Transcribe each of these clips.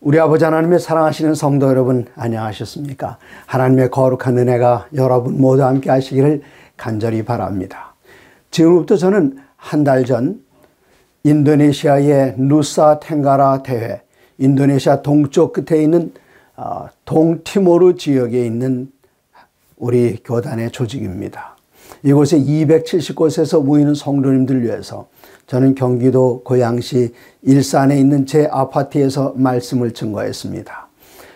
우리 아버지 하나님의 사랑하시는 성도 여러분, 안녕하셨습니까? 하나님의 거룩한 은혜가 여러분 모두 함께 하시기를 간절히 바랍니다. 지금부터 저는 한 달 전 인도네시아의 누사 탱가라 대회, 인도네시아 동쪽 끝에 있는 동티모르 지역에 있는 우리 교단의 조직입니다. 이곳에 270곳에서 모이는 성도님들을 위해서 저는 경기도 고양시 일산에 있는 제 아파트에서 말씀을 증거했습니다.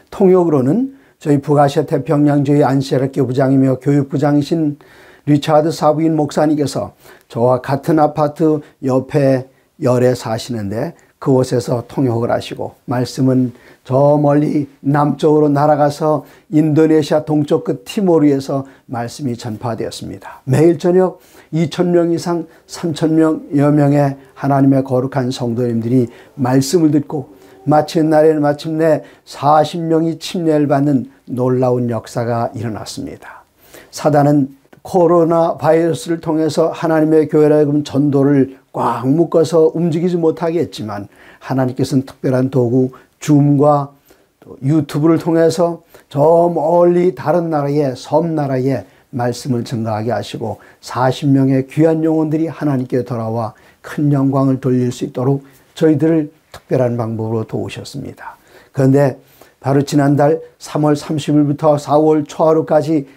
통역으로는 저희 북아시아 태평양주의 안시아르교 부장이며 교육부장이신 리차드 사부인 목사님께서 저와 같은 아파트 옆에 열에 사시는데 그곳에서 통역을 하시고, 말씀은 저 멀리 남쪽으로 날아가서 인도네시아 동쪽 끝 티모르에서 말씀이 전파되었습니다. 매일 저녁 2,000명 이상 3,000명여 명의 하나님의 거룩한 성도님들이 말씀을 듣고 마치는 날에는 마침내 40명이 침례를 받는 놀라운 역사가 일어났습니다. 사단은 코로나 바이러스를 통해서 하나님의 교회라 하여금 전도를 꽉 묶어서 움직이지 못하게 했지만, 하나님께서는 특별한 도구 줌과 또 유튜브를 통해서 저 멀리 다른 나라에, 섬나라에 말씀을 증거하게 하시고 40명의 귀한 영혼들이 하나님께 돌아와 큰 영광을 돌릴 수 있도록 저희들을 특별한 방법으로 도우셨습니다. 그런데 바로 지난달 3월 30일부터 4월 초하루까지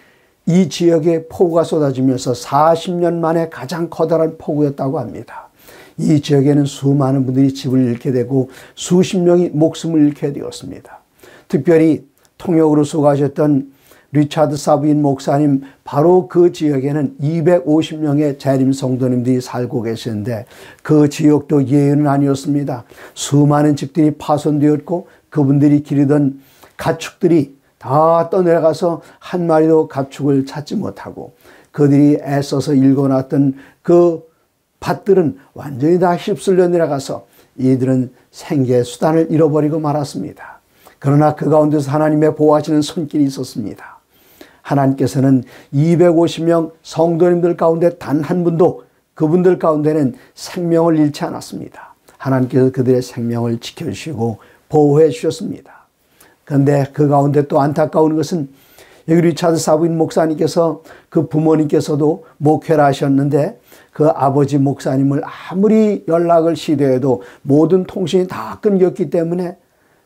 이 지역에 폭우가 쏟아지면서 40년 만에 가장 커다란 폭우였다고 합니다. 이 지역에는 수많은 분들이 집을 잃게 되고 수십 명이 목숨을 잃게 되었습니다. 특별히 통역으로 수고하셨던 리차드 사부인 목사님, 바로 그 지역에는 250명의 재림 성도님들이 살고 계시는데 그 지역도 예외는 아니었습니다. 수많은 집들이 파손되었고 그분들이 기르던 가축들이 다 떠내려가서 한 마리도 가축을 찾지 못하고, 그들이 애써서 일궈놨던 그 밭들은 완전히 다 휩쓸려 내려가서 이들은 생계 수단을 잃어버리고 말았습니다. 그러나 그 가운데서 하나님의 보호하시는 손길이 있었습니다. 하나님께서는 250명 성도님들 가운데 단 한 분도, 그분들 가운데는 생명을 잃지 않았습니다. 하나님께서 그들의 생명을 지켜주시고 보호해 주셨습니다. 그런데 그 가운데 또 안타까운 것은, 여기 리차드 사부인 목사님께서 그 부모님께서도 목회를 하셨는데 그 아버지 목사님을 아무리 연락을 시도해도 모든 통신이 다 끊겼기 때문에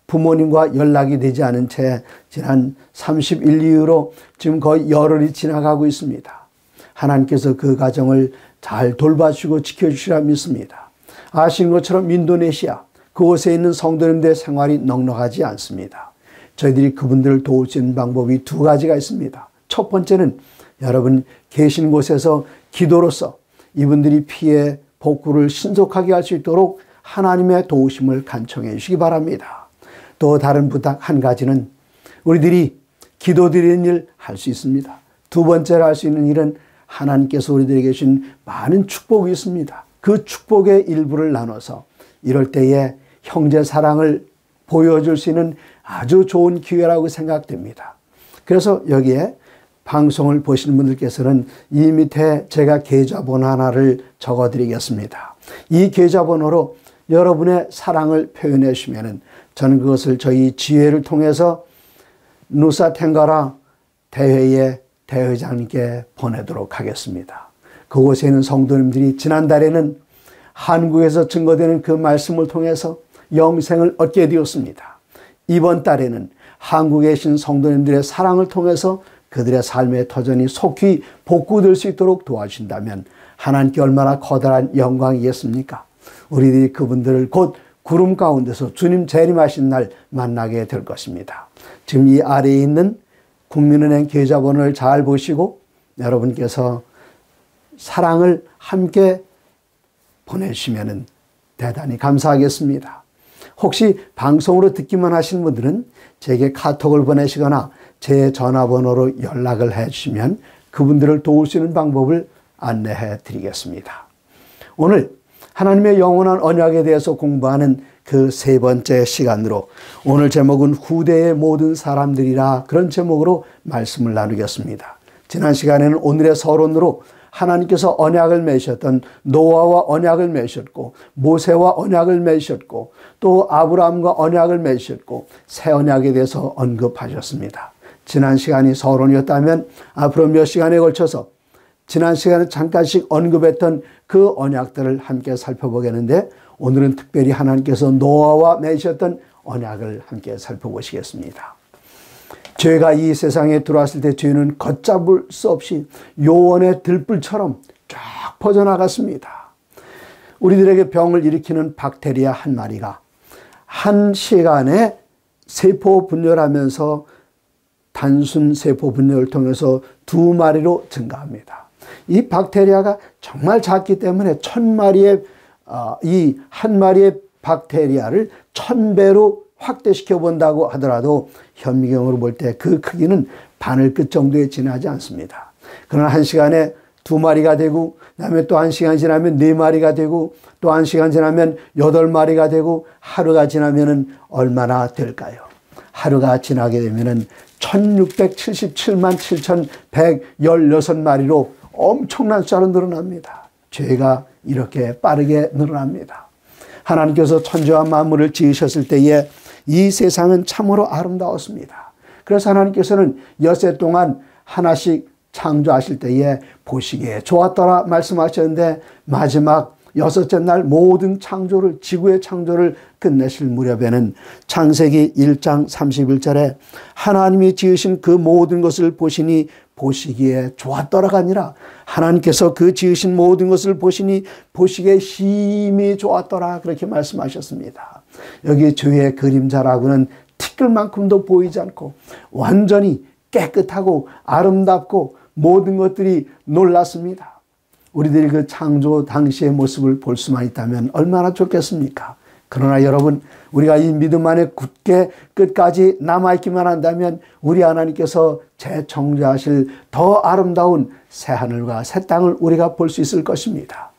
부모님과 연락이 되지 않은 채 지난 30일 이후로 지금 거의 열흘이 지나가고 있습니다. 하나님께서 그 가정을 잘 돌봐주시고 지켜주시라 믿습니다. 아시는 것처럼 인도네시아 그곳에 있는 성도님들의 생활이 넉넉하지 않습니다. 저희들이 그분들을 도울 수 있는 방법이 두 가지가 있습니다. 첫 번째는 여러분 계신 곳에서 기도로서 이분들이 피해 복구를 신속하게 할 수 있도록 하나님의 도우심을 간청해 주시기 바랍니다. 또 다른 부탁 한 가지는, 우리들이 기도드리는 일 할 수 있습니다. 두 번째로 할 수 있는 일은 하나님께서 우리들에게 주신 많은 축복이 있습니다. 그 축복의 일부를 나눠서 이럴 때에 형제 사랑을 보여줄 수 있는 아주 좋은 기회라고 생각됩니다. 그래서 여기에 방송을 보시는 분들께서는 이 밑에 제가 계좌번호 하나를 적어드리겠습니다. 이 계좌번호로 여러분의 사랑을 표현해 주시면 저는 그것을 저희 지회를 통해서 누사 탱가라 대회의 대회장님께 보내도록 하겠습니다. 그곳에 있는 성도님들이 지난달에는 한국에서 증거되는 그 말씀을 통해서 영생을 얻게 되었습니다. 이번 달에는 한국에 계신 성도님들의 사랑을 통해서 그들의 삶의 터전이 속히 복구될 수 있도록 도와주신다면 하나님께 얼마나 커다란 영광이겠습니까? 우리들이 그분들을 곧 구름 가운데서 주님 재림하신 날 만나게 될 것입니다. 지금 이 아래에 있는 국민은행 계좌번호를 잘 보시고 여러분께서 사랑을 함께 보내주시면 대단히 감사하겠습니다. 혹시 방송으로 듣기만 하신 분들은 제게 카톡을 보내시거나 제 전화번호로 연락을 해주시면 그분들을 도울 수 있는 방법을 안내해 드리겠습니다. 오늘 하나님의 영원한 언약에 대해서 공부하는 그 세 번째 시간으로, 오늘 제목은 후대의 모든 사람들이라, 그런 제목으로 말씀을 나누겠습니다. 지난 시간에는 오늘의 서론으로 하나님께서 언약을 맺으셨던 노아와 언약을 맺으셨고 모세와 언약을 맺으셨고 또 아브라함과 언약을 맺으셨고 새 언약에 대해서 언급하셨습니다. 지난 시간이 서론이었다면 앞으로 몇 시간에 걸쳐서 지난 시간에 잠깐씩 언급했던 그 언약들을 함께 살펴보겠는데 오늘은 특별히 하나님께서 노아와 맺으셨던 언약을 함께 살펴보시겠습니다. 죄가 이 세상에 들어왔을 때 죄는 걷잡을 수 없이 요원의 들불처럼 쫙 퍼져나갔습니다. 우리들에게 병을 일으키는 박테리아 한 마리가 한 시간에 세포 분열하면서 단순 세포 분열을 통해서 2마리로 증가합니다. 이 박테리아가 정말 작기 때문에 1000마리의 이 한 마리의 박테리아를 1000배로 확대시켜 본다고 하더라도 현미경으로 볼 때 그 크기는 바늘끝 정도에 지나지 않습니다. 그러나 한 시간에 2마리가 되고 그다음에 또 1시간 지나면 4마리가 되고 또 1시간 지나면 8마리가 되고 하루가 지나면 얼마나 될까요? 하루가 지나게 되면 1677만 7116마리로 엄청난 숫자로 늘어납니다. 죄가 이렇게 빠르게 늘어납니다. 하나님께서 천지와 만물을 지으셨을 때에 이 세상은 참으로 아름다웠습니다. 그래서 하나님께서는 엿새 동안 하나씩 창조하실 때에 보시기에 좋았더라 말씀하셨는데 마지막 6째 날 모든 창조를 지구의 창조를 끝내실 무렵에는 창세기 1장 31절에 하나님이 지으신 그 모든 것을 보시니 보시기에 좋았더라가 아니라 하나님께서 그 지으신 모든 것을 보시니 보시기에 심히 좋았더라 그렇게 말씀하셨습니다. 여기 죄의 그림자라고는 티끌만큼도 보이지 않고 완전히 깨끗하고 아름답고 모든 것들이 놀랐습니다. 우리들이 그 창조 당시의 모습을 볼 수만 있다면 얼마나 좋겠습니까? 그러나 여러분, 우리가 이 믿음 안에 굳게 끝까지 남아있기만 한다면 우리 하나님께서 재창조하실 더 아름다운 새하늘과 새 땅을 우리가 볼 수 있을 것입니다.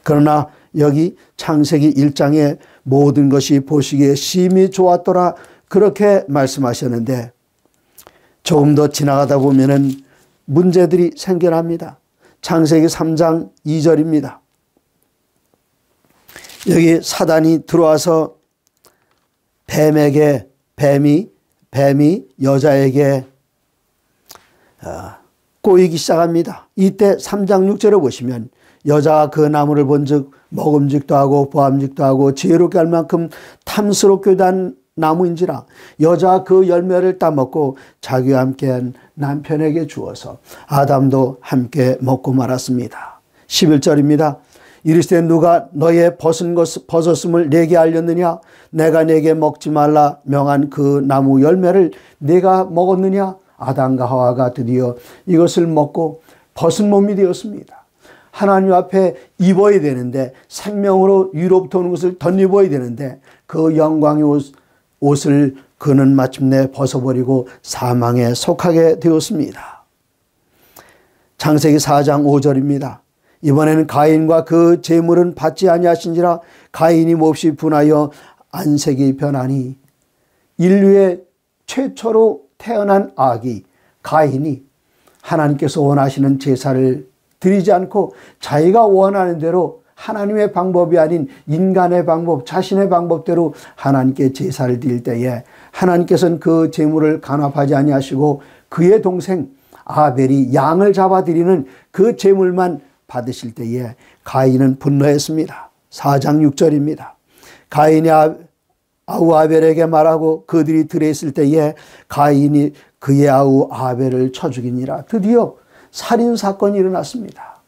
그러나 여기 창세기 1장에 모든 것이 보시기에 심히 좋았더라 그렇게 말씀하셨는데 조금 더 지나가다 보면은 문제들이 생겨납니다. 창세기 3장 2절입니다. 여기 사단이 들어와서 뱀이 여자에게 꼬이기 시작합니다. 이때 3장 6절에 보시면 여자가 그 나무를 본즉 먹음직도 하고 보암직도 하고 지혜롭게 할 만큼 탐스럽게 한 나무인지라 여자가 그 열매를 따먹고 자기와 함께한 남편에게 주어서 아담도 함께 먹고 말았습니다. 11절입니다. 이르시되 누가 너의 벗었음을 내게 알렸느냐? 내가 내게 먹지 말라 명한 그 나무 열매를 내가 먹었느냐? 아담과 하와가 드디어 이것을 먹고 벗은 몸이 되었습니다. 하나님 앞에 입어야 되는데 생명으로 위로부터 오는 것을 덧입어야 되는데 그 영광의 옷을 그는 마침내 벗어버리고 사망에 속하게 되었습니다. 창세기 4장 5절입니다. 이번에는 가인과 그 재물은 받지 아니하신지라 가인이 몹시 분하여 안색이 변하니 인류의 최초로 태어난 아기 가인이 하나님께서 원하시는 제사를 드리지 않고 자기가 원하는 대로 하나님의 방법이 아닌 인간의 방법, 자신의 방법대로 하나님께 제사를 드릴 때에 하나님께서는 그 제물을 간합하지 아니하시고 그의 동생 아벨이 양을 잡아드리는 그 제물만 받으실 때에 가인은 분노했습니다. 4장 6절입니다. 가인이 아우 아벨에게 말하고 그들이 들에 있을 때에 가인이 그의 아우 아벨을 쳐 죽이니라. 드디어 살인사건이 일어났습니다.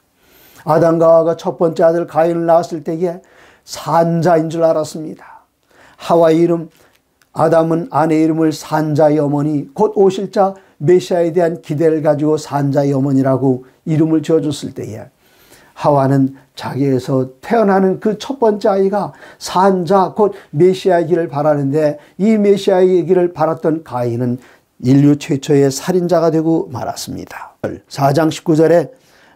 아담과 하와가 첫 번째 아들 가인을 낳았을 때에 산자인 줄 알았습니다. 하와의 이름, 아담은 아내 이름을 산자의 어머니, 곧 오실 자 메시아에 대한 기대를 가지고 산자의 어머니라고 이름을 지어줬을 때에 하와는 자기에서 태어나는 그 첫 번째 아이가 산자 곧 메시아의 길을 바라는데 이 메시아의 길을 바랐던 가인은 인류 최초의 살인자가 되고 말았습니다. 4장 19절에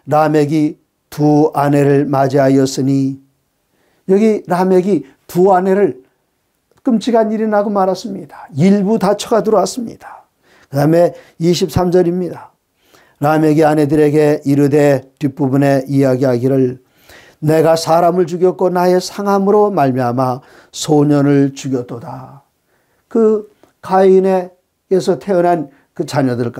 라멕이 두 아내를 맞이하였으니 여기 라멕이 두 아내를 끔찍한 일이 나고 말았습니다. 일부 다처가 들어왔습니다. 그 다음에 23절입니다. 라멕의 아내들에게 이르되 뒷부분에 이야기하기를 내가 사람을 죽였고 나의 상함으로 말미암아 소년을 죽였도다. 그 가인에게서 태어난 그 자녀들,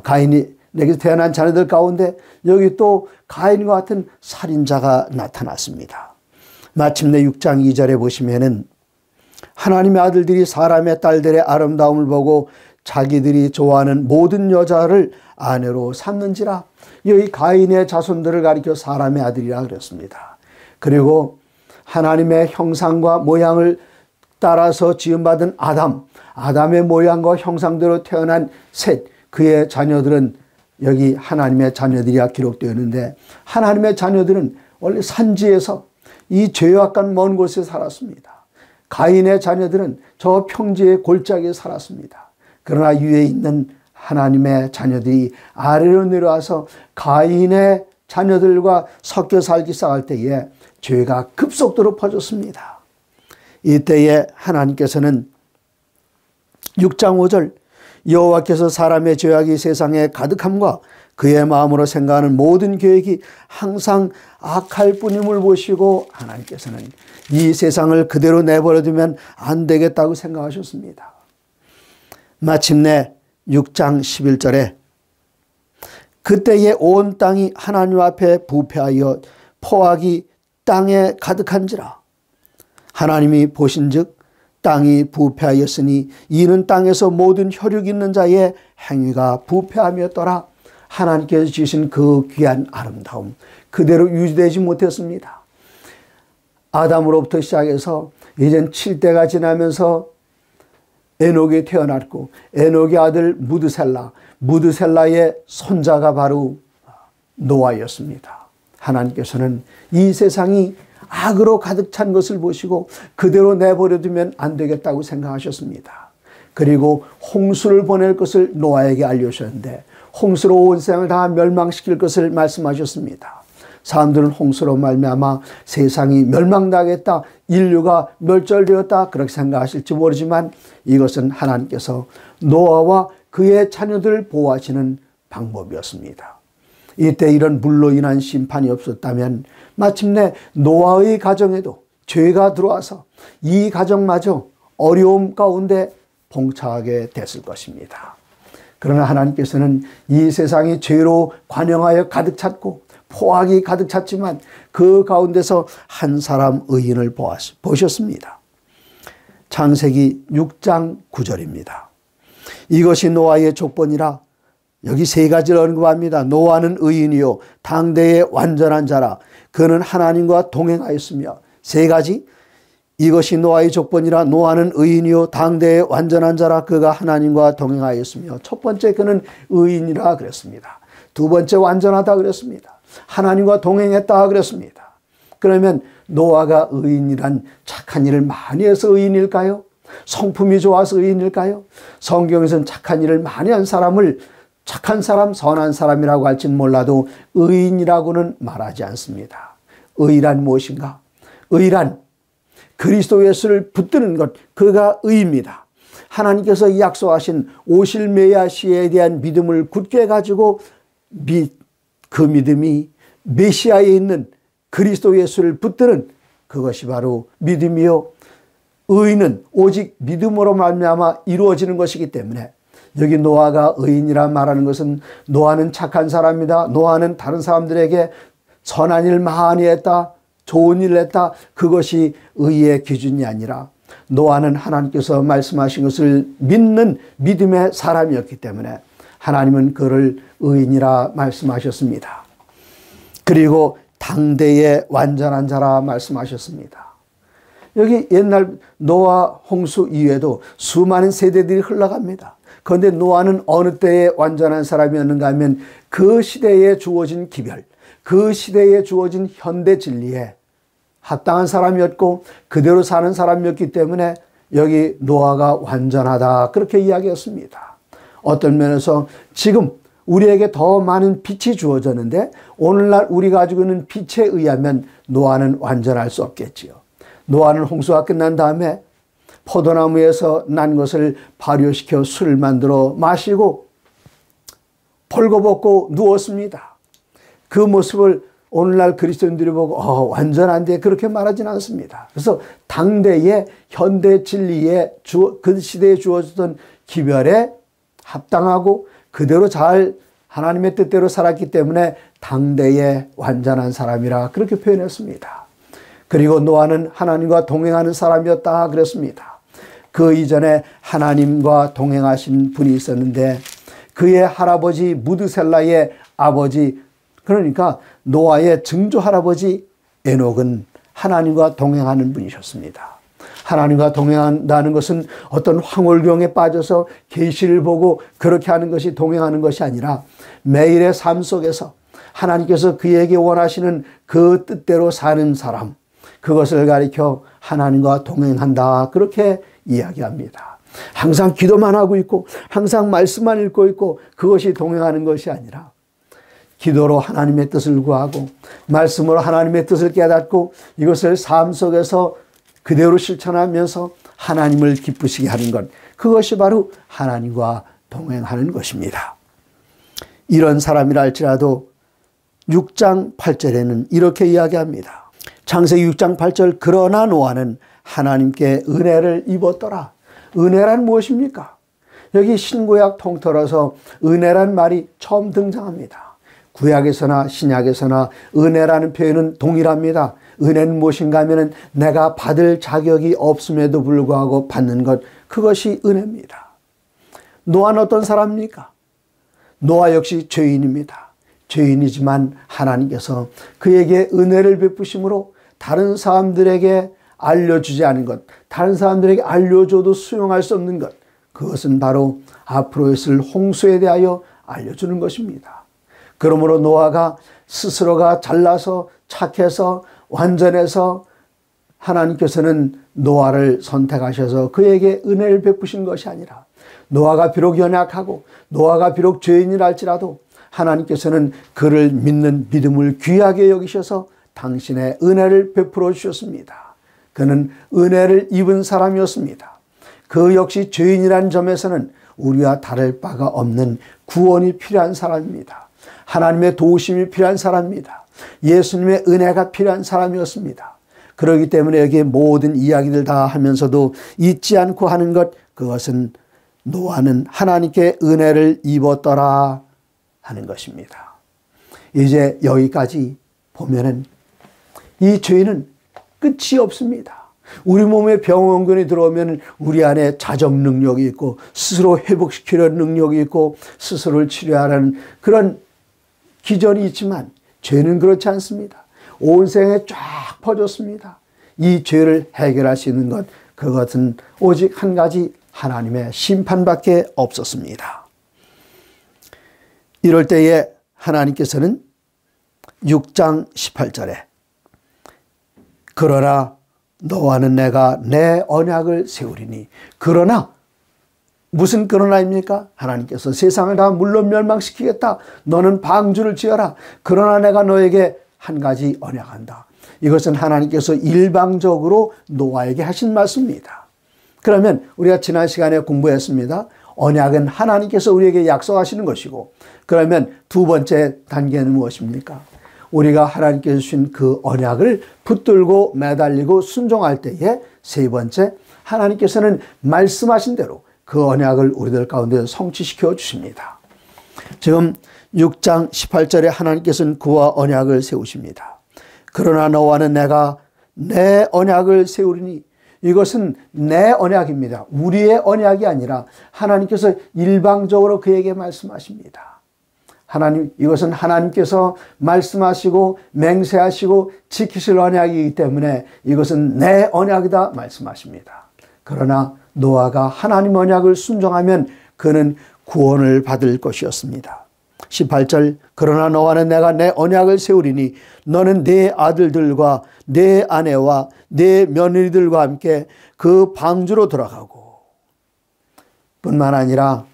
가인에게서 태어난 자녀들 가운데 여기 또 가인과 같은 살인자가 나타났습니다. 마침내 6장 2절에 보시면은 하나님의 아들들이 사람의 딸들의 아름다움을 보고 자기들이 좋아하는 모든 여자를 아내로 삼는지라. 여기 가인의 자손들을 가리켜 사람의 아들이라 그랬습니다. 그리고 하나님의 형상과 모양을 따라서 지음받은 아담의 모양과 형상대로 태어난 셋, 그의 자녀들은 여기 하나님의 자녀들이라 기록되어 있는데, 하나님의 자녀들은 원래 산지에서 이 죄악간 먼 곳에 살았습니다. 가인의 자녀들은 저 평지의 골짜기에 살았습니다. 그러나 위에 있는 하나님의 자녀들이 아래로 내려와서 가인의 자녀들과 섞여 살기 시작할 때에 죄가 급속도로 퍼졌습니다. 이때에 하나님께서는 6장 5절 여호와께서 사람의 죄악이 세상에 가득함과 그의 마음으로 생각하는 모든 계획이 항상 악할 뿐임을 보시고 하나님께서는 이 세상을 그대로 내버려두면 안 되겠다고 생각하셨습니다. 마침내 6장 11절에 그때에 온 땅이 하나님 앞에 부패하여 포악이 땅에 가득한지라. 하나님이 보신즉 땅이 부패하였으니 이는 땅에서 모든 혈육 있는 자의 행위가 부패함이었더라. 하나님께서 주신 그 귀한 아름다움 그대로 유지되지 못했습니다. 아담으로부터 시작해서 이젠 7대가 지나면서 에녹이 태어났고 에녹의 아들 무드셀라의 손자가 바로 노아였습니다. 하나님께서는 이 세상이 악으로 가득 찬 것을 보시고 그대로 내버려두면 안 되겠다고 생각하셨습니다. 그리고 홍수를 보낼 것을 노아에게 알려주셨는데 홍수로 온 세상을 다 멸망시킬 것을 말씀하셨습니다. 사람들은 홍수로 말미암아 세상이 멸망당했다, 인류가 멸절되었다 그렇게 생각하실지 모르지만 이것은 하나님께서 노아와 그의 자녀들을 보호하시는 방법이었습니다. 이때 이런 물로 인한 심판이 없었다면 마침내 노아의 가정에도 죄가 들어와서 이 가정마저 어려움 가운데 봉착하게 됐을 것입니다. 그러나 하나님께서는 이 세상이 죄로 관영하여 가득 찼고 포악이 가득 찼지만 그 가운데서 한 사람 의인을 보셨습니다. 창세기 6장 9절입니다. 이것이 노아의 족본이라. 여기 세 가지를 언급합니다. 노아는 의인이요 당대의 완전한 자라. 그는 하나님과 동행하였으며. 세 가지. 이것이 노아의 족본이라. 노아는 의인이요 당대의 완전한 자라. 그가 하나님과 동행하였으며. 첫 번째 그는 의인이라 그랬습니다. 두 번째 완전하다 그랬습니다. 하나님과 동행했다 그랬습니다. 그러면 노아가 의인이란 착한 일을 많이 해서 의인일까요? 성품이 좋아서 의인일까요? 성경에서는 착한 일을 많이 한 사람을 착한 사람, 선한 사람이라고 할지는 몰라도 의인이라고는 말하지 않습니다. 의란 무엇인가? 의란 그리스도 예수를 붙드는 것, 그가 의입니다. 하나님께서 약속하신 오실 메시아에 대한 믿음을 굳게 가지고 그 믿음이 메시아에 있는 그리스도 예수를 붙드는 그것이 바로 믿음이요. 의는 오직 믿음으로 말미암아 이루어지는 것이기 때문에 여기 노아가 의인이라 말하는 것은 노아는 착한 사람이다. 노아는 다른 사람들에게 선한 일 많이 했다. 좋은 일을 했다. 그것이 의의 기준이 아니라 노아는 하나님께서 말씀하신 것을 믿는 믿음의 사람이었기 때문에 하나님은 그를 의인이라 말씀하셨습니다. 그리고 당대의 완전한 자라 말씀하셨습니다. 여기 옛날 노아 홍수 이후에도 수많은 세대들이 흘러갑니다. 그런데 노아는 어느 때에 완전한 사람이었는가 하면 그 시대에 주어진 기별, 그 시대에 주어진 현대 진리에 합당한 사람이었고 그대로 사는 사람이었기 때문에 여기 노아가 완전하다 그렇게 이야기했습니다. 어떤 면에서 지금 우리에게 더 많은 빛이 주어졌는데 오늘날 우리가 가지고 있는 빛에 의하면 노아는 완전할 수 없겠지요. 노아는 홍수가 끝난 다음에 포도나무에서 난 것을 발효시켜 술을 만들어 마시고 벌거벗고 누웠습니다. 그 모습을 오늘날 그리스도인들이 보고 완전한데 그렇게 말하지는 않습니다. 그래서 당대의 현대 진리에 그 시대에 주어졌던 기별에 합당하고 그대로 잘 하나님의 뜻대로 살았기 때문에 당대의 완전한 사람이라 그렇게 표현했습니다. 그리고 노아는 하나님과 동행하는 사람이었다 그랬습니다. 그 이전에 하나님과 동행하신 분이 있었는데 그의 할아버지 무드셀라의 아버지, 그러니까 노아의 증조 할아버지 에녹은 하나님과 동행하는 분이셨습니다. 하나님과 동행한다는 것은 어떤 황홀경에 빠져서 계시를 보고 그렇게 하는 것이 동행하는 것이 아니라 매일의 삶 속에서 하나님께서 그에게 원하시는 그 뜻대로 사는 사람, 그것을 가리켜 하나님과 동행한다 그렇게 이야기합니다. 항상 기도만 하고 있고 항상 말씀만 읽고 있고 그것이 동행하는 것이 아니라 기도로 하나님의 뜻을 구하고 말씀으로 하나님의 뜻을 깨닫고 이것을 삶 속에서 그대로 실천하면서 하나님을 기쁘시게 하는 것, 그것이 바로 하나님과 동행하는 것입니다. 이런 사람이라 할지라도 6장 8절에는 이렇게 이야기합니다. 창세기 6장 8절, 그러나 노아는 하나님께 은혜를 입었더라. 은혜란 무엇입니까? 여기 신구약 통틀어서 은혜란 말이 처음 등장합니다. 구약에서나 신약에서나 은혜라는 표현은 동일합니다. 은혜는 무엇인가 하면 내가 받을 자격이 없음에도 불구하고 받는 것, 그것이 은혜입니다. 노아는 어떤 사람입니까? 노아 역시 죄인입니다. 죄인이지만 하나님께서 그에게 은혜를 베푸심으로 다른 사람들에게 알려주지 않은 것, 다른 사람들에게 알려줘도 수용할 수 없는 것, 그것은 바로 앞으로 있을 홍수에 대하여 알려주는 것입니다. 그러므로 노아가 스스로가 잘나서 착해서 완전해서 하나님께서는 노아를 선택하셔서 그에게 은혜를 베푸신 것이 아니라 노아가 비록 연약하고 노아가 비록 죄인이라 할지라도 하나님께서는 그를 믿는 믿음을 귀하게 여기셔서 당신의 은혜를 베풀어 주셨습니다. 그는 은혜를 입은 사람이었습니다. 그 역시 죄인이라는 점에서는 우리와 다를 바가 없는 구원이 필요한 사람입니다. 하나님의 도우심이 필요한 사람입니다. 예수님의 은혜가 필요한 사람이었습니다. 그렇기 때문에 여기 모든 이야기들 다 하면서도 잊지 않고 하는 것, 그것은 노아는 하나님께 은혜를 입었더라 하는 것입니다. 이제 여기까지 보면은 이 죄는 끝이 없습니다. 우리 몸에 병원균이 들어오면 우리 안에 자정 능력이 있고 스스로 회복시키려는 능력이 있고 스스로를 치료하라는 그런 기전이 있지만 죄는 그렇지 않습니다. 온 생에 쫙 퍼졌습니다. 이 죄를 해결할 수 있는 것, 그것은 오직 한 가지, 하나님의 심판밖에 없었습니다. 이럴 때에 하나님께서는 6장 18절에 그러나 너와는 내가 내 언약을 세우리니, 그러나 무슨 그러나입니까? 하나님께서 세상을 다 물론 멸망시키겠다. 너는 방주를 지어라. 그러나 내가 너에게 한 가지 언약한다. 이것은 하나님께서 일방적으로 노아에게 하신 말씀입니다. 그러면 우리가 지난 시간에 공부했습니다. 언약은 하나님께서 우리에게 약속하시는 것이고, 그러면 두 번째 단계는 무엇입니까? 우리가 하나님께서 주신 그 언약을 붙들고 매달리고 순종할 때에 세 번째, 하나님께서는 말씀하신 대로 그 언약을 우리들 가운데 성취시켜 주십니다. 지금 6장 18절에 하나님께서는 그와 언약을 세우십니다. 그러나 너와는 내가 내 언약을 세우리니, 이것은 내 언약입니다. 우리의 언약이 아니라 하나님께서 일방적으로 그에게 말씀하십니다. 하나님, 이것은 하나님께서 말씀하시고 맹세하시고 지키실 언약이기 때문에 이것은 내 언약이다 말씀하십니다. 그러나 노아가 하나님 언약을 순종하면 그는 구원을 받을 것이었습니다. 18절, 그러나 너와는 내가 내 언약을 세우리니 너는 네 아들들과 네 아내와 네 며느리들과 함께 그 방주로 들어가고, 뿐만 아니라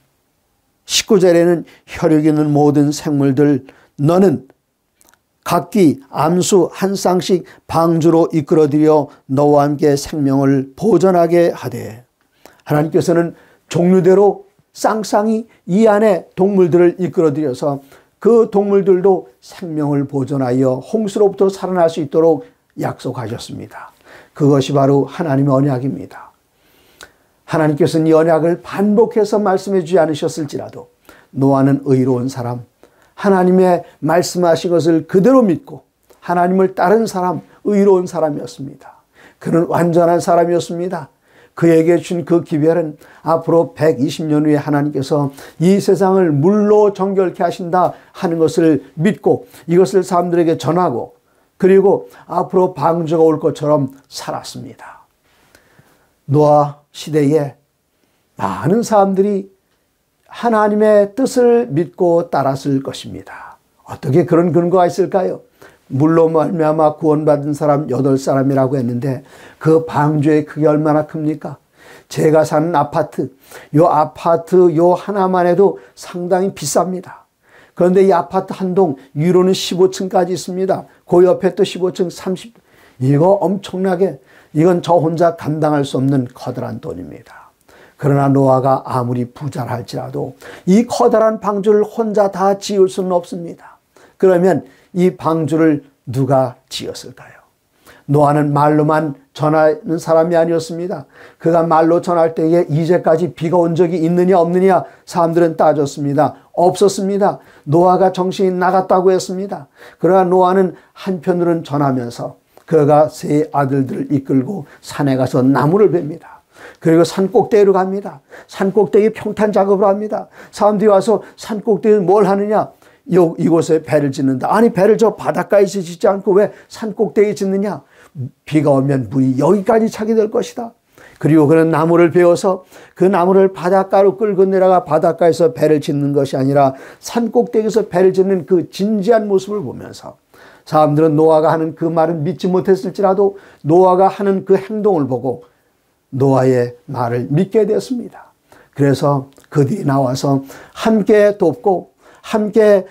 19절에는 혈육 있는 모든 생물들 너는 각기 암수 한 쌍씩 방주로 이끌어들여 너와 함께 생명을 보존하게 하되, 하나님께서는 종류대로 쌍쌍이 이 안에 동물들을 이끌어들여서 그 동물들도 생명을 보존하여 홍수로부터 살아날 수 있도록 약속하셨습니다. 그것이 바로 하나님의 언약입니다. 하나님께서는 이 언약을 반복해서 말씀해 주지 않으셨을지라도 노아는 의로운 사람, 하나님의 말씀하신 것을 그대로 믿고 하나님을 따른 사람, 의로운 사람이었습니다. 그는 완전한 사람이었습니다. 그에게 준 그 기별은 앞으로 120년 후에 하나님께서 이 세상을 물로 정결케 하신다 하는 것을 믿고 이것을 사람들에게 전하고 그리고 앞으로 방주가 올 것처럼 살았습니다. 노아 시대에 많은 사람들이 하나님의 뜻을 믿고 따랐을 것입니다. 어떻게 그런 근거가 있을까요? 물로 말미암아 구원받은 사람 8사람이라고 했는데 그 방주의 크기 얼마나 큽니까? 제가 사는 아파트, 요 하나만 해도 상당히 비쌉니다. 그런데 이 아파트 한 동 위로는 15층까지 있습니다. 그 옆에 또 15층 30, 이거 엄청나게, 이건 저 혼자 감당할 수 없는 커다란 돈입니다. 그러나 노아가 아무리 부자라 할지라도 이 커다란 방주를 혼자 다 지을 수는 없습니다. 그러면 이 방주를 누가 지었을까요? 노아는 말로만 전하는 사람이 아니었습니다. 그가 말로 전할 때에 이제까지 비가 온 적이 있느냐 없느냐 사람들은 따졌습니다. 없었습니다. 노아가 정신이 나갔다고 했습니다. 그러나 노아는 한편으로는 전하면서 그가 세 아들들을 이끌고 산에 가서 나무를 베입니다. 그리고 산 꼭대기로 갑니다. 산 꼭대기 평탄 작업을 합니다. 사람들이 와서 산 꼭대기는 뭘 하느냐? 이곳에 배를 짓는다. 아니, 배를 저 바닷가에서 짓지 않고 왜 산 꼭대기에 짓느냐? 비가 오면 물이 여기까지 차게 될 것이다. 그리고 그는 나무를 베어서 그 나무를 바닷가로 끌고 내려가 바닷가에서 배를 짓는 것이 아니라 산 꼭대기에서 배를 짓는 그 진지한 모습을 보면서 사람들은 노아가 하는 그 말을 믿지 못했을지라도 노아가 하는 그 행동을 보고 노아의 말을 믿게 되었습니다. 그래서 그들이 나와서 함께 돕고 함께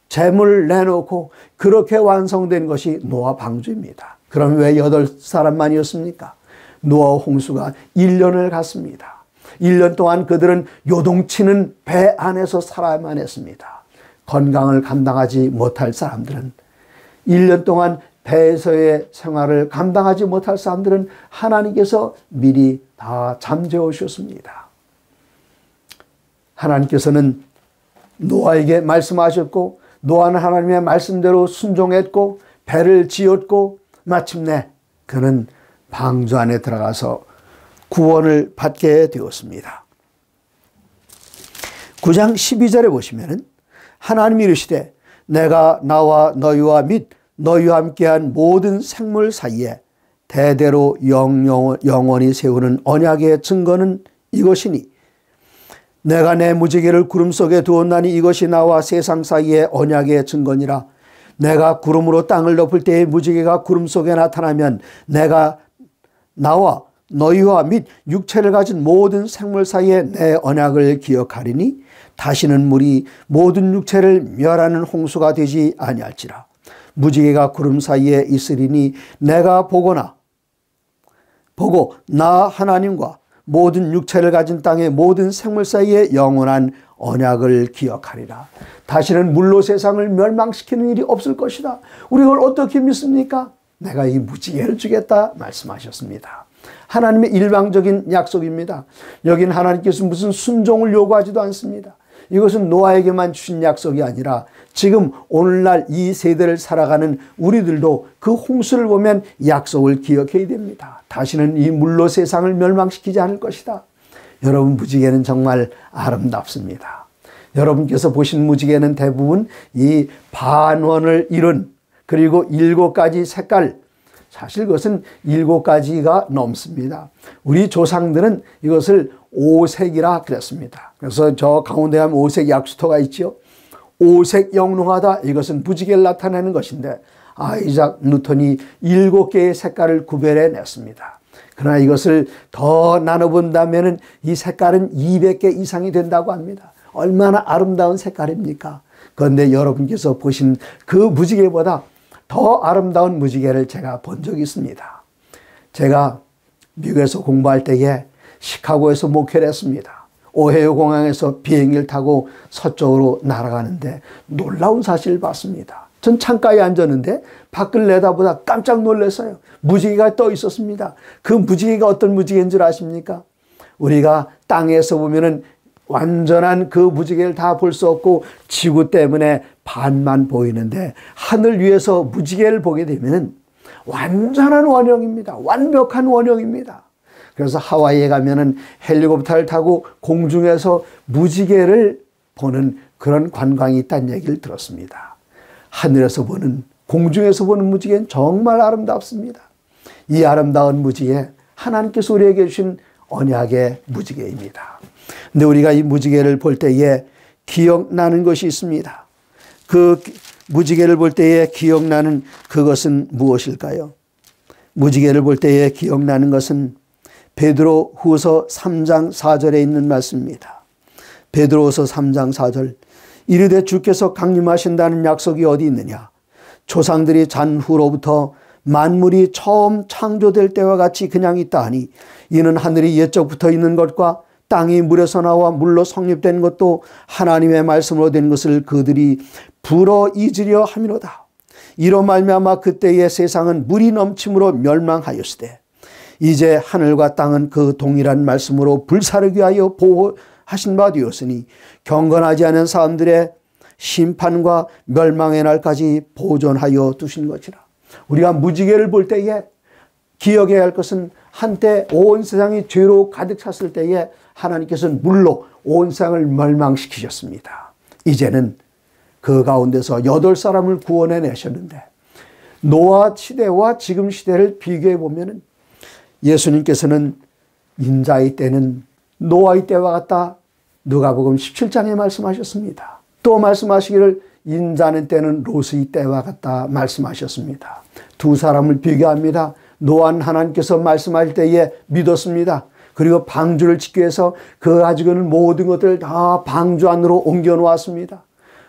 재물을 내놓고 그렇게 완성된 것이 노아 방주입니다. 그럼 왜 8사람만이었습니까? 노아 홍수가 1년을 갔습니다. 1년 동안 그들은 요동치는 배 안에서 살아야만 했습니다. 건강을 감당하지 못할 사람들은 1년 동안 배에서의 생활을 감당하지 못할 사람들은 하나님께서 미리 다 잠재워 주셨습니다. 하나님께서는 노아에게 말씀하셨고 노아는 하나님의 말씀대로 순종했고 배를 지었고 마침내 그는 방주 안에 들어가서 구원을 받게 되었습니다. 9장 12절에 보시면은 하나님이 이르시되 내가 나와 너희와 및 너희와 함께한 모든 생물 사이에 대대로 영원히 세우는 언약의 증거는 이것이니 내가 내 무지개를 구름 속에 두었나니 이것이 나와 세상 사이의 언약의 증거니라. 내가 구름으로 땅을 덮을 때에 무지개가 구름 속에 나타나면 내가 나와 너희와 및 육체를 가진 모든 생물 사이에 내 언약을 기억하리니 다시는 물이 모든 육체를 멸하는 홍수가 되지 아니할지라. 무지개가 구름 사이에 있으리니 내가 보고 나 하나님과 모든 육체를 가진 땅의 모든 생물 사이에 영원한 언약을 기억하리라. 다시는 물로 세상을 멸망시키는 일이 없을 것이다. 우리가 그걸 어떻게 믿습니까? 내가 이 무지개를 주겠다 말씀하셨습니다. 하나님의 일방적인 약속입니다. 여긴 하나님께서 무슨 순종을 요구하지도 않습니다. 이것은 노아에게만 주신 약속이 아니라 지금 오늘날 이 세대를 살아가는 우리들도 그 홍수를 보면 약속을 기억해야 됩니다. 다시는 이 물로 세상을 멸망시키지 않을 것이다. 여러분, 무지개는 정말 아름답습니다. 여러분께서 보신 무지개는 대부분 이 반원을 이룬 그리고 7가지 색깔, 사실 그것은 7가지가 넘습니다. 우리 조상들은 이것을 오색이라 그랬습니다. 그래서 저 강원도에 하면 오색 약수터가 있죠. 오색 영롱하다, 이것은 무지개를 나타내는 것인데 아이작 뉴턴이 7개의 색깔을 구별해 냈습니다. 그러나 이것을 더 나눠본다면 이 색깔은 200개 이상이 된다고 합니다. 얼마나 아름다운 색깔입니까? 그런데 여러분께서 보신 그 무지개보다 더 아름다운 무지개를 제가 본 적이 있습니다. 제가 미국에서 공부할 때에 시카고에서 목회를 했습니다. 오헤요 공항에서 비행기를 타고 서쪽으로 날아가는데 놀라운 사실을 봤습니다. 전 창가에 앉았는데 밖을 내다보다 깜짝 놀랐어요. 무지개가 떠 있었습니다. 그 무지개가 어떤 무지개인 줄 아십니까? 우리가 땅에서 보면은 완전한 그 무지개를 다 볼 수 없고 지구 때문에 반만 보이는데 하늘 위에서 무지개를 보게 되면 완전한 원형입니다. 완벽한 원형입니다. 그래서 하와이에 가면은 헬리콥터를 타고 공중에서 무지개를 보는 그런 관광이 있다는 얘기를 들었습니다. 하늘에서 보는, 공중에서 보는 무지개는 정말 아름답습니다. 이 아름다운 무지개, 하나님께서 우리에게 주신 언약의 무지개입니다. 근데 우리가 이 무지개를 볼 때에 기억나는 것이 있습니다. 그 무지개를 볼 때에 기억나는 그것은 무엇일까요? 무지개를 볼 때에 기억나는 것은 베드로 후서 3장 4절에 있는 말씀입니다. 베드로후서 3장 4절. 이르되 주께서 강림하신다는 약속이 어디 있느냐? 조상들이 잔 후로부터 만물이 처음 창조될 때와 같이 그냥 있다 하니 이는 하늘이 옛적부터 있는 것과 땅이 물에서 나와 물로 성립된 것도 하나님의 말씀으로 된 것을 그들이 불어 잊으려 함이로다. 이로 말미암아 그때의 세상은 물이 넘침으로 멸망하였으되 이제 하늘과 땅은 그 동일한 말씀으로 불사르기 위하여 보호하신 바 되었으니 경건하지 않은 사람들의 심판과 멸망의 날까지 보존하여 두신 것이라. 우리가 무지개를 볼 때에 기억해야 할 것은 한때 온 세상이 죄로 가득 찼을 때에 하나님께서는 물로 온 세상을 멸망시키셨습니다. 이제는 그 가운데서 8사람을 구원해 내셨는데 노아 시대와 지금 시대를 비교해 보면 예수님께서는 인자의 때는 노아의 때와 같다. 누가복음 17장에 말씀하셨습니다. 또 말씀하시기를 인자는 때는 롯의 때와 같다 말씀하셨습니다. 두 사람을 비교합니다. 노아는 하나님께서 말씀하실 때에 믿었습니다. 그리고 방주를 짓기 위해서 그 가지고 있는 모든 것들을 다 방주 안으로 옮겨 놓았습니다.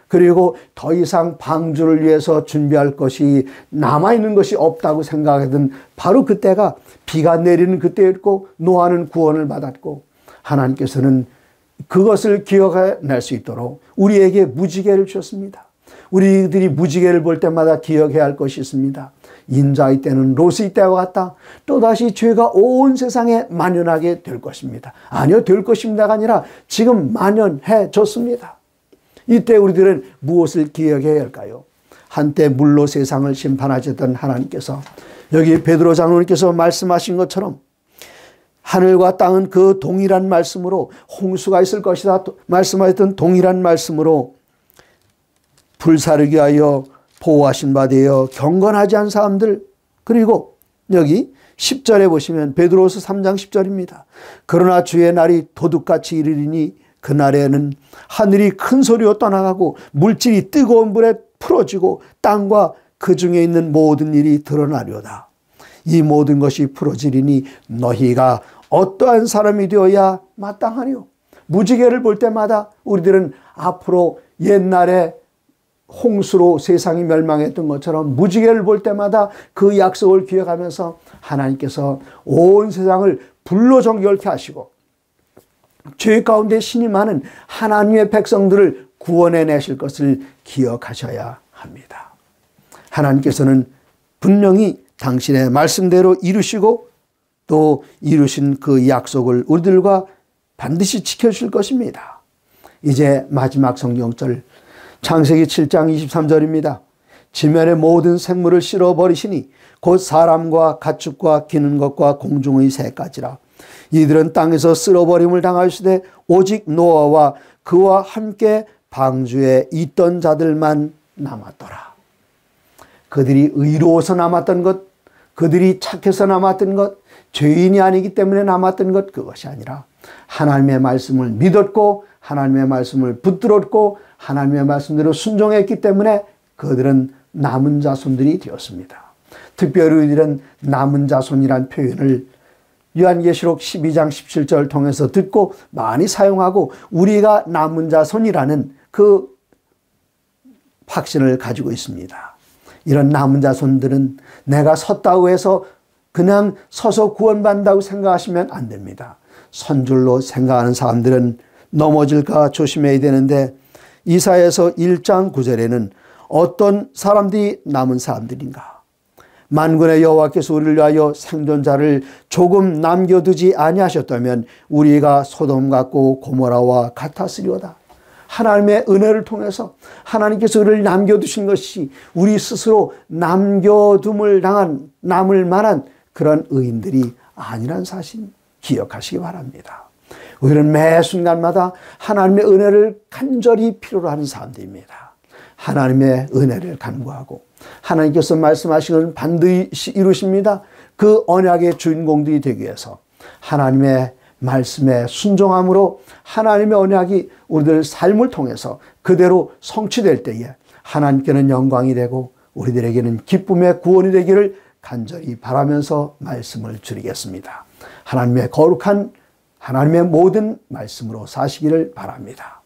그리고 더 이상 방주를 위해서 준비할 것이 남아있는 것이 없다고 생각하던 바로 그때가 비가 내리는 그때였고 노아는 구원을 받았고 하나님께서는 그것을 기억해낼 수 있도록 우리에게 무지개를 주셨습니다. 우리들이 무지개를 볼 때마다 기억해야 할 것이 있습니다. 인자의 때는 롯의 때와 같다. 또다시 죄가 온 세상에 만연하게 될 것입니다. 아니요, 될 것입니다가 아니라 지금 만연해졌습니다. 이때 우리들은 무엇을 기억해야 할까요? 한때 물로 세상을 심판하셨던 하나님께서 여기 베드로 장로님께서 말씀하신 것처럼 하늘과 땅은 그 동일한 말씀으로 홍수가 있을 것이다 말씀하셨던 동일한 말씀으로 불사르기 위하여 보호하신 바 되어 경건하지 않은 사람들, 그리고 여기 10절에 보시면 베드로후서 3장 10절입니다. 그러나 주의 날이 도둑같이 이르리니 그날에는 하늘이 큰 소리로 떠나가고 물질이 뜨거운 불에 풀어지고 땅과 그 중에 있는 모든 일이 드러나려다. 이 모든 것이 풀어지리니 너희가 어떠한 사람이 되어야 마땅하뇨. 무지개를 볼 때마다 우리들은 앞으로 옛날에 홍수로 세상이 멸망했던 것처럼 무지개를 볼 때마다 그 약속을 기억하면서 하나님께서 온 세상을 불로 정결케 하시고 죄 가운데 신이 많은 하나님의 백성들을 구원해 내실 것을 기억하셔야 합니다. 하나님께서는 분명히 당신의 말씀대로 이루시고 또 이루신 그 약속을 우리들과 반드시 지켜주실 것입니다. 이제 마지막 성경절 창세기 7장 23절입니다. 지면의 모든 생물을 실어버리시니 곧 사람과 가축과 기는 것과 공중의 새까지라. 이들은 땅에서 쓸어버림을 당하시되 오직 노아와 그와 함께 방주에 있던 자들만 남았더라. 그들이 의로워서 남았던 것, 그들이 착해서 남았던 것, 죄인이 아니기 때문에 남았던 것, 그것이 아니라 하나님의 말씀을 믿었고 하나님의 말씀을 붙들었고 하나님의 말씀대로 순종했기 때문에 그들은 남은 자손들이 되었습니다. 특별히 우리들은 남은 자손이란 표현을 요한계시록 12장 17절을 통해서 듣고 많이 사용하고 우리가 남은 자손이라는 그 확신을 가지고 있습니다. 이런 남은 자손들은 내가 섰다고 해서 그냥 서서 구원받는다고 생각하시면 안 됩니다. 선줄로 생각하는 사람들은 넘어질까 조심해야 되는데 이사야서 1장 9절에는 어떤 사람들이 남은 사람들인가? 만군의 여호와께서 우리를 위하여 생존자를 조금 남겨두지 아니하셨다면 우리가 소돔 같고 고모라와 같았으리오다. 하나님의 은혜를 통해서 하나님께서 우리를 남겨두신 것이 우리 스스로 남겨둠을 당한 남을 만한 그런 의인들이 아니란 사실 기억하시기 바랍니다. 우리는 매 순간마다 하나님의 은혜를 간절히 필요로 하는 사람들입니다. 하나님의 은혜를 간구하고 하나님께서 말씀하시는 반드시 이루십니다. 그 언약의 주인공들이 되기 위해서 하나님의 말씀에 순종함으로 하나님의 언약이 우리들 삶을 통해서 그대로 성취될 때에 하나님께는 영광이 되고 우리들에게는 기쁨의 구원이 되기를 간절히 바라면서 말씀을 드리겠습니다. 하나님의 거룩한 하나님의 모든 말씀으로 사시기를 바랍니다.